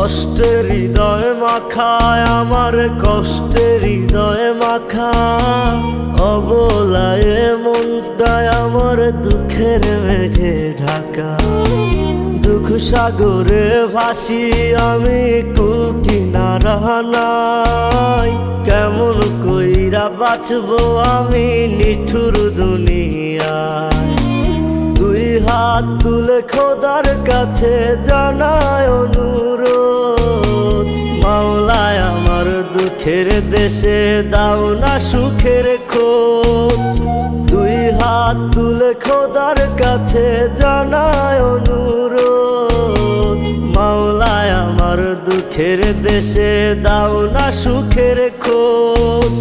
কষ্টের হৃদয় মাখায় আমার, কষ্টের হৃদয় মাখা অবলায় মনটায় আমার দুঃখের মেঘে ঢাকা। দুঃখ সাগরে ভাসি আমি, কুল কিনারা নাই। কেমন কইরা বাঁচবো আমি নিঠুর দুনিয়ায়। দুই হাত তুলে খোদার কাছে জানায় অনুরোধ, মাওলায় আমার দুঃখের দেশে দাও না সুখের খোঁজ। দুই হাত তুলে খোদার কাছে জানায় অনুরোধ, মাওলায় আমার দুঃখের দেশে দাও না সুখের খোঁজ।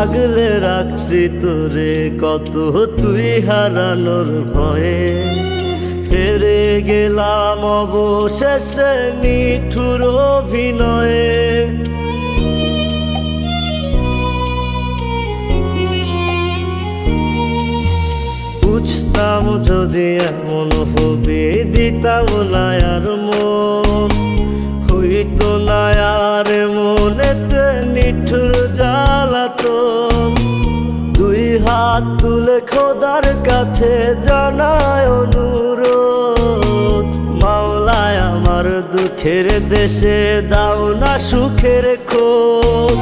আগলে রাখছি তোরে কত তুই হারানোর ভয়ে, হেরে গেলাম অবশেষে নিঠুর অভিনয়ে। বুঝতাম যদি এমন হবে দিতাম না আর মন, হইতো না আর মনেতে নিঠুর জ্বালাতন। দুই হাত তুলে খোদার কাছে জানায় অনুরোধ, মাওলায় আমার দুঃখের দেশে দাও না সুখের খোঁজ।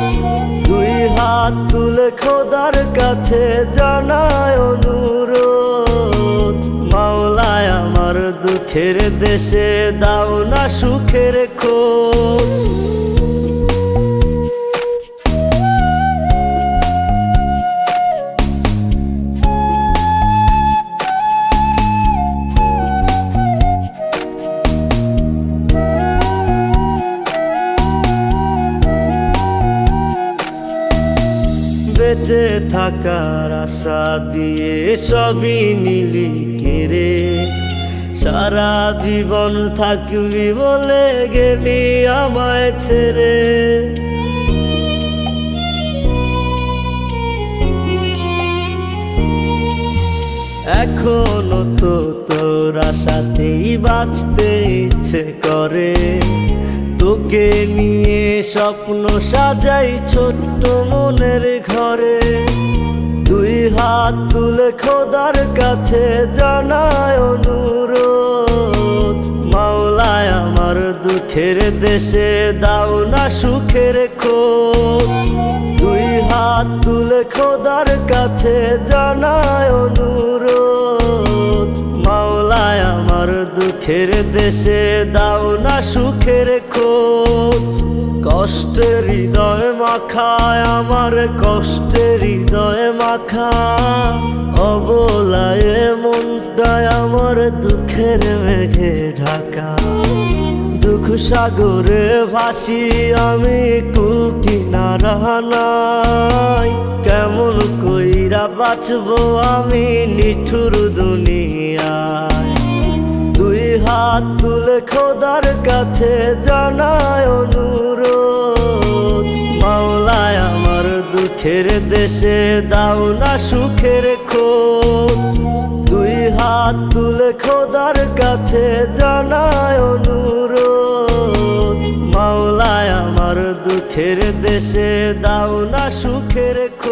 দুই হাত তুলে খোদার কাছে জানায় অনুরোধ, মাওলায় আমার দুঃখের দেশে দাও না সুখের খোঁজ। বেঁচে থাকার আশা দিয়ে সবই নিলি কেড়ে, সারা জীবন থাকবি বলে গেলি আমায় ছেড়ে। এখনো তো তোর আশাতেই বাঁচতে ইচ্ছে করে, তোকে নিয়ে স্বপ্ন সাজাই ছোট্ট মনের ঘরে। দুই হাত তুলে খোদার কাছে জানায় অনুরোধ, মাওলায় আমার দুঃখের দেশে দাও না সুখের খোঁজ। দুই হাত তুলে খোদার কাছে জানায় অনুরোধ, মাওলায় আমার দুঃখের দেশে দাও না সুখের খোঁজ। কষ্টের হৃদয় মাখায় আমার, কষ্টের হৃদয় মাখা অবলায় মনটায় আমার দুঃখের মেঘে ঢাকা। দুঃখ সাগরে ভাসি আমি, কুল কিনারা নাই। কেমন কইরা বাঁচবো আমি নিঠুর দুনিয়ায়। দুই হাত তুলে খোদার কাছে জানায় অনুরোধ, মাওলায় আমার দুঃখের দেশে দাও না সুখের খোঁজ। দুই হাত তুলে খোদার কাছে জানায় অনুরোধ, মাওলায় আমার দুঃখের দেশে দাও না সুখের খোঁজ।